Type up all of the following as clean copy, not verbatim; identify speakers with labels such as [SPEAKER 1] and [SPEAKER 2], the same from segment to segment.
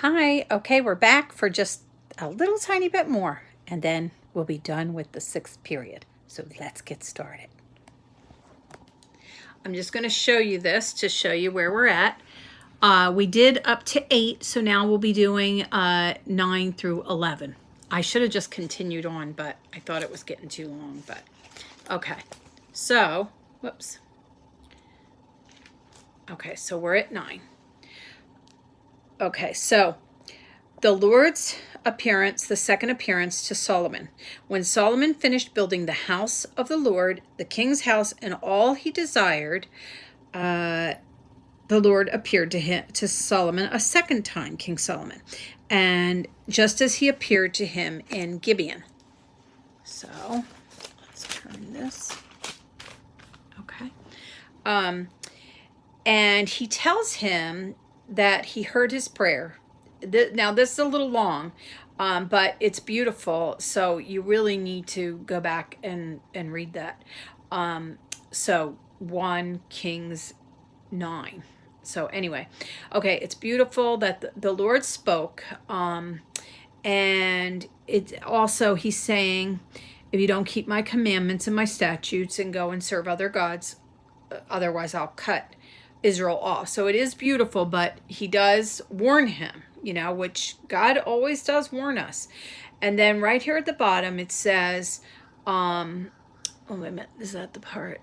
[SPEAKER 1] Hi, okay, we're back for just a little tiny bit more, and then we'll be done with the 6th period. So let's get started. I'm just going to show you this to show you where we're at. We did up to 8, so now we'll be doing 9 through 11. I should have just continued on, but I thought it was getting too long, but okay. So, whoops. Okay, so we're at 9. Okay, so the Lord's appearance, the second appearance to Solomon. When Solomon finished building the house of the Lord, the king's house, and all he desired, the Lord appeared to Solomon a second time, King Solomon, and just as he appeared to him in Gibeon. So let's turn this. Okay. And he tells him that he heard his prayer. Now, this is a little long, but it's beautiful, so you really need to go back and read that. So 1 Kings 9. So anyway, okay, it's beautiful that the Lord spoke, and it's also, he's saying, if you don't keep my commandments and my statutes and go and serve other gods, otherwise I'll cut Israel off. So it is beautiful, but he does warn him, which God always does warn us. And then right here at the bottom, it says, oh, wait a minute, is that the part?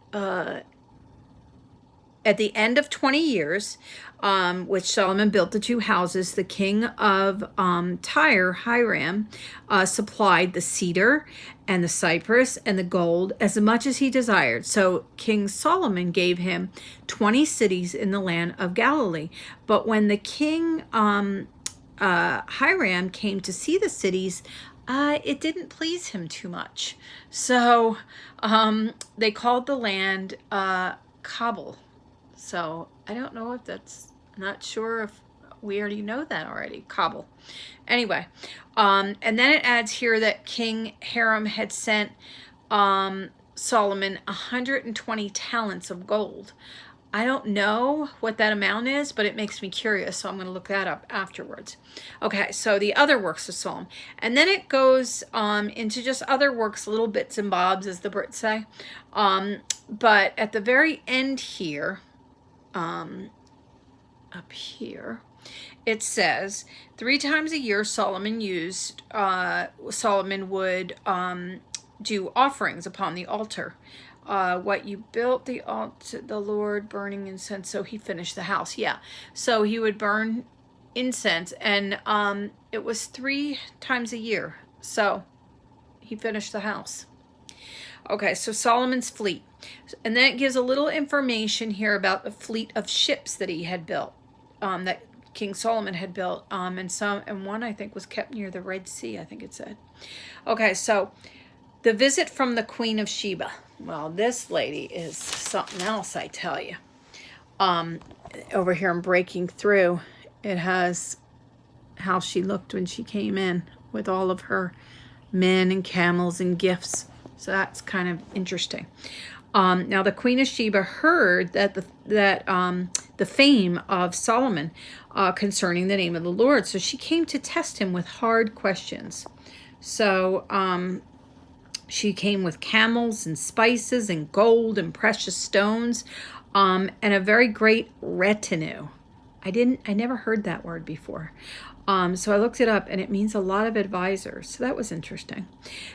[SPEAKER 1] At the end of 20 years, which Solomon built the 2 houses, the king of Tyre, Hiram, supplied the cedar and the cypress and the gold as much as he desired. So King Solomon gave him 20 cities in the land of Galilee. But when the king Hiram came to see the cities, it didn't please him too much. So they called the land Kabul. So I don't know if that's, not sure if we already know that already, Kabul. Anyway, and then it adds here that King Hiram had sent Solomon 120 talents of gold. I don't know what that amount is, but it makes me curious, so I'm going to look that up afterwards. Okay, so the other works of Solomon. And then it goes into just other works, little bits and bobs, as the Brits say. But at the very end here, up here, it says 3 times a year Solomon would do offerings upon the altar. What you built the altar, the Lord burning incense. So he finished the house. Yeah. So he would burn incense, and it was 3 times a year. So he finished the house. Okay, so Solomon's fleet. And then it gives a little information here about the fleet of ships that he had built, that King Solomon had built, and one I think was kept near the Red Sea, I think it said. Okay, so the visit from the Queen of Sheba. Well, this lady is something else, I tell you. Over here I'm breaking through. It has how she looked when she came in with all of her men and camels and gifts. So that's kind of interesting. Now the Queen of Sheba heard that the fame of Solomon concerning the name of the Lord. So she came to test him with hard questions. So she came with camels and spices and gold and precious stones, and a very great retinue. I never heard that word before. So I looked it up, and it means a lot of advisors. So that was interesting.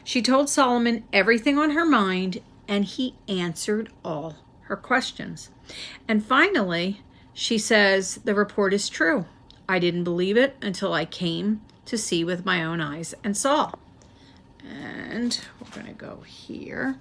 [SPEAKER 1] She told Solomon everything on her mind, and he answered all her questions. And finally, she says, the report is true. I didn't believe it until I came to see with my own eyes and saw. And we're going to go here.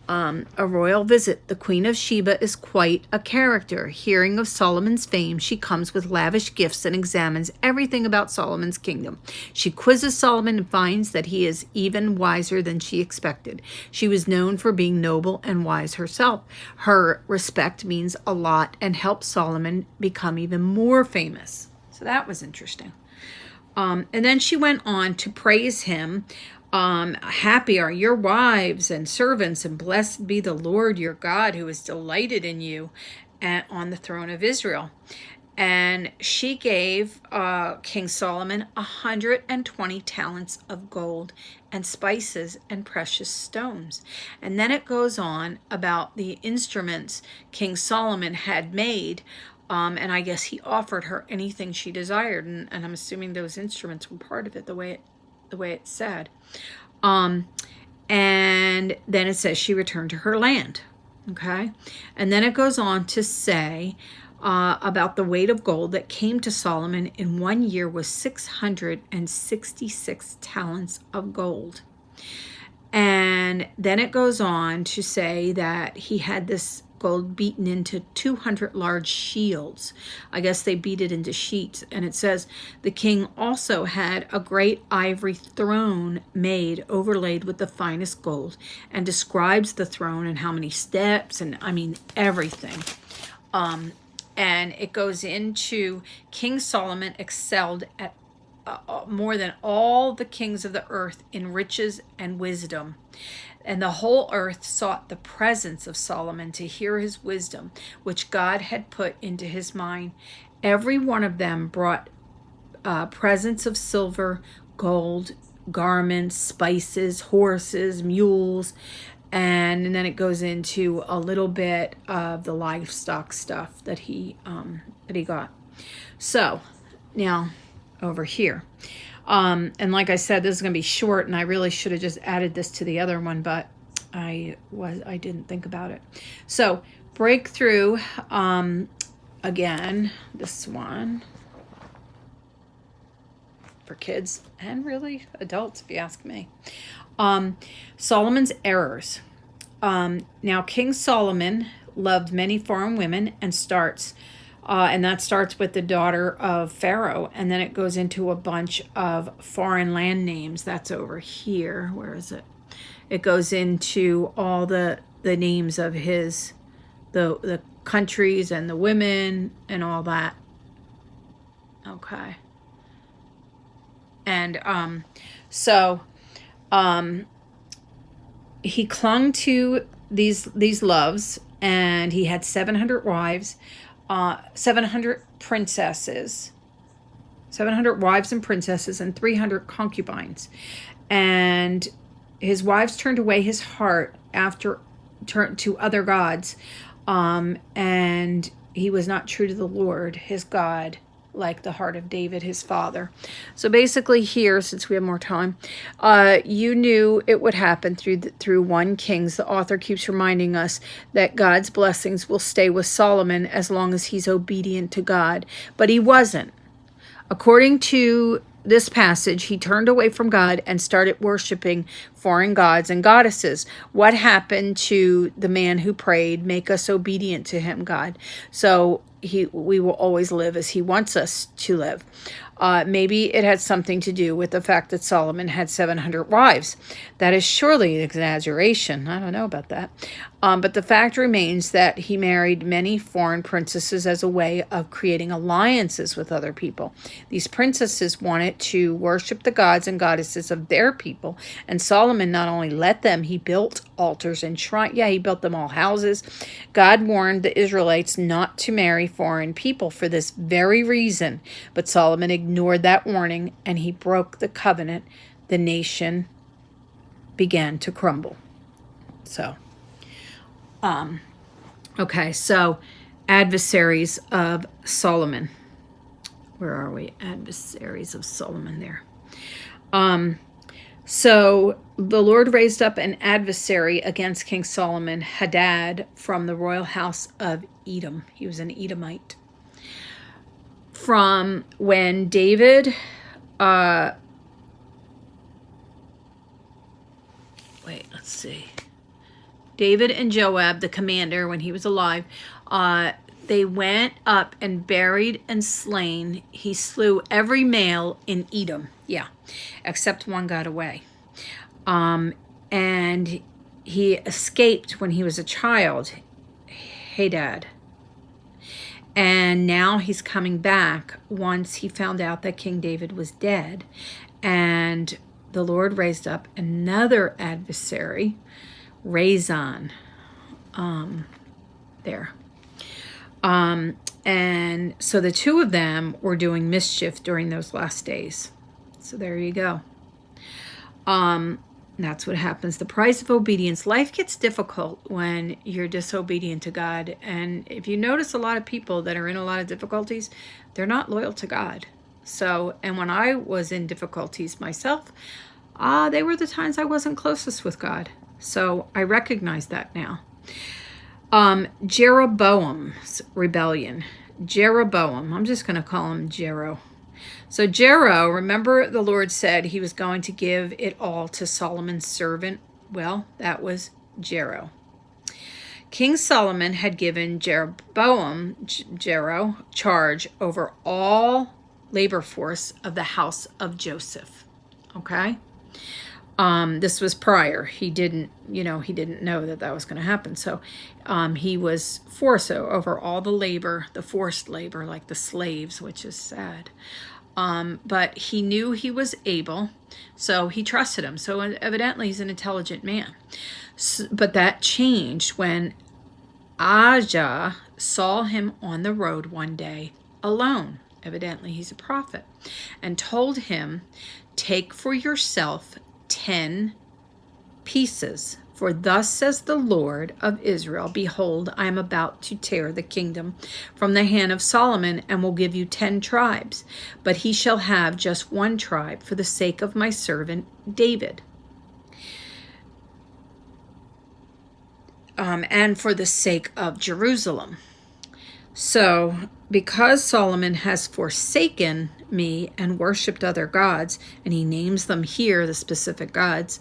[SPEAKER 1] A royal visit. The Queen of Sheba is quite a character. Hearing of Solomon's fame, she comes with lavish gifts and examines everything about Solomon's kingdom. She quizzes Solomon and finds that he is even wiser than she expected. She was known for being noble and wise herself. Her respect means a lot and helps Solomon become even more famous. So that was interesting. And then she went on to praise him. Happy are your wives and servants, and blessed be the Lord your God, who is delighted in you on the throne of Israel. And she gave King Solomon 120 talents of gold and spices and precious stones. And then it goes on about the instruments King Solomon had made. And I guess he offered her anything she desired. And I'm assuming those instruments were part of it, the way it said. And then it says she returned to her land. Okay. And then it goes on to say about the weight of gold that came to Solomon in 1 year was 666 talents of gold. And then it goes on to say that he had this gold beaten into 200 large shields. I guess they beat it into sheets. And it says the king also had a great ivory throne made, overlaid with the finest gold, and describes the throne and how many steps, and I mean everything. And it goes into King Solomon excelled at more than all the kings of the earth in riches and wisdom. And the whole earth sought the presence of Solomon to hear his wisdom, which God had put into his mind. Every one of them brought presents of silver, gold, garments, spices, horses, mules, and then it goes into a little bit of the livestock stuff that he got. So now over here. And like I said, this is going to be short, and I really should have just added this to the other one, but I didn't think about it. So breakthrough, again, this one for kids and really adults, if you ask me. Solomon's errors. Now King Solomon loved many foreign women and that starts with the daughter of Pharaoh, and then it goes into a bunch of foreign land names. That's over here. Where is it? It goes into all the names of the countries and the women and all that. Okay. And he clung to these loves, and he had 700 wives. 700 princesses, 700 wives and princesses, and 300 concubines. And his wives turned away his heart turned to other gods, and he was not true to the Lord, his God, like the heart of David, his father. So basically here, since we have more time, you knew it would happen through 1 Kings. The author keeps reminding us that God's blessings will stay with Solomon as long as he's obedient to God. But he wasn't. According to this passage, he turned away from God and started worshiping foreign gods and goddesses. What happened to the man who prayed, "Make us obedient to him, God"? So we will always live as he wants us to live. Maybe it had something to do with the fact that Solomon had 700 wives. That is surely an exaggeration. I don't know about that. But the fact remains that he married many foreign princesses as a way of creating alliances with other people. These princesses wanted to worship the gods and goddesses of their people, and Solomon not only let them, he built altars and shrines. Yeah, he built them all houses. God warned the Israelites not to marry foreign people for this very reason, but Solomon ignored that warning, and he broke the covenant. The nation began to crumble. So okay, so adversaries of Solomon. Where are we? Adversaries of Solomon there. So the Lord raised up an adversary against King Solomon, Hadad, from the royal house of Edom. He was an Edomite. From when David, let's see. David and Joab, the commander, when he was alive, they went up and buried and slain. He slew every male in Edom. Yeah, except one got away. And he escaped when he was a child, Hadad. And now he's coming back once he found out that King David was dead. And the Lord raised up another adversary, Rezon, there. And so the two of them were doing mischief during those last days. So there you go. That's what happens. The price of obedience. Life gets difficult when you're disobedient to God. And if you notice a lot of people that are in a lot of difficulties, they're not loyal to God. So, and when I was in difficulties myself, they were the times I wasn't closest with God. So I recognize that now. Jeroboam's rebellion. Jeroboam. I'm just going to call him Jero. So Jero, remember the Lord said he was going to give it all to Solomon's servant? Well, that was Jero. King Solomon had given Jeroboam, Jero, charge over all labor force of the house of Joseph. Okay? This was prior. He didn't know that that was going to happen. So he was forced over all the labor, the forced labor, like the slaves, which is sad. But he knew he was able, so he trusted him. So evidently he's an intelligent man. But that changed when Ahijah saw him on the road one day alone. Evidently he's a prophet. And told him, take for yourself 10 pieces. For thus says the Lord of Israel, behold, I am about to tear the kingdom from the hand of Solomon and will give you 10 tribes. But he shall have just 1 tribe for the sake of my servant David. And for the sake of Jerusalem. So, because Solomon has forsaken me and worshipped other gods, and he names them here, the specific gods,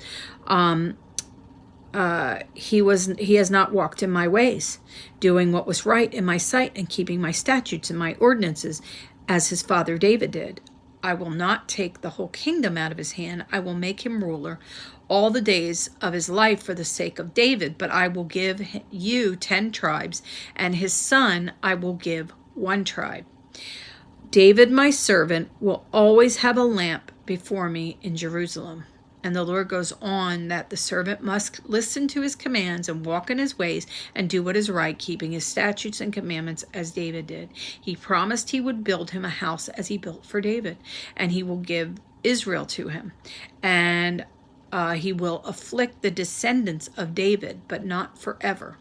[SPEAKER 1] he has not walked in my ways, doing what was right in my sight and keeping my statutes and my ordinances as his father David did. I will not take the whole kingdom out of his hand. I will make him ruler all the days of his life for the sake of David, but I will give you 10 tribes, and his son I will give 1 tribe. David, my servant, will always have a lamp before me in Jerusalem. And the Lord goes on that the servant must listen to his commands and walk in his ways and do what is right, keeping his statutes and commandments as David did. He promised he would build him a house as he built for David, and he will give Israel to him. And he will afflict the descendants of David, but not forever.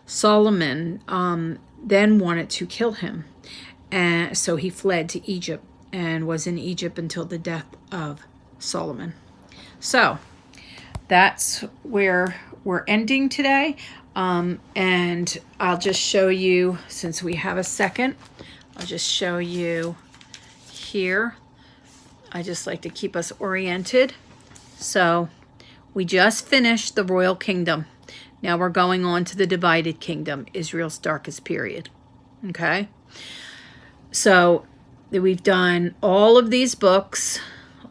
[SPEAKER 1] Solomon then wanted to kill him, and so he fled to Egypt and was in Egypt until the death of Solomon. So that's where we're ending today. And I'll just show you, since we have a second, I'll just show you here. I just like to keep us oriented. So we just finished the royal kingdom. Now we're going on to the divided kingdom, Israel's darkest period. Okay? So we've done all of these books,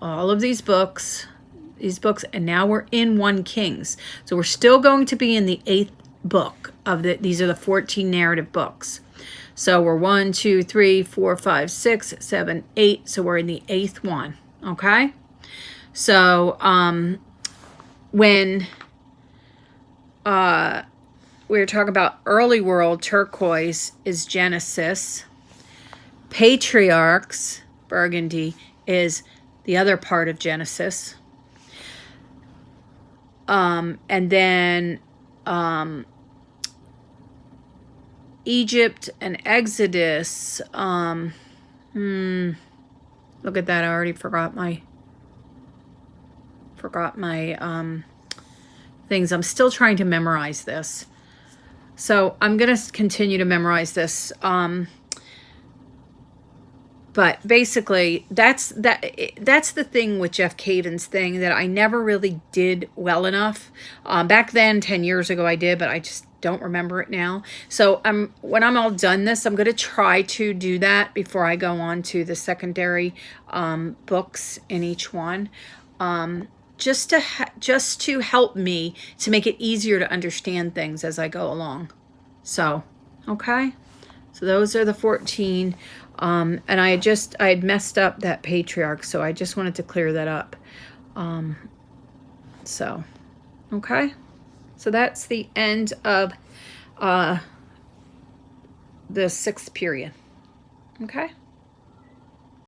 [SPEAKER 1] and now we're in 1 Kings. So we're still going to be in the 8th book of these are the 14 narrative books. So we're 1, 2, 3, 4, 5, 6, 7, 8. So we're in the 8th one. Okay? So when we're talking about early world, turquoise is Genesis. Patriarchs, burgundy, is the other part of Genesis. And then Egypt and Exodus. Look at that. I already forgot my things. I'm still trying to memorize this. So I'm going to continue to memorize this. But basically, that's the thing with Jeff Caven's thing that I never really did well enough. Back then, 10 years ago, I did, but I just don't remember it now. So when I'm all done this, I'm going to try to do that before I go on to the secondary books in each one. Just to help me to make it easier to understand things as I go along. So, okay. So those are the 14. And I had messed up that patriarch, so I just wanted to clear that up. So, okay. So that's the end of the 6th period. Okay?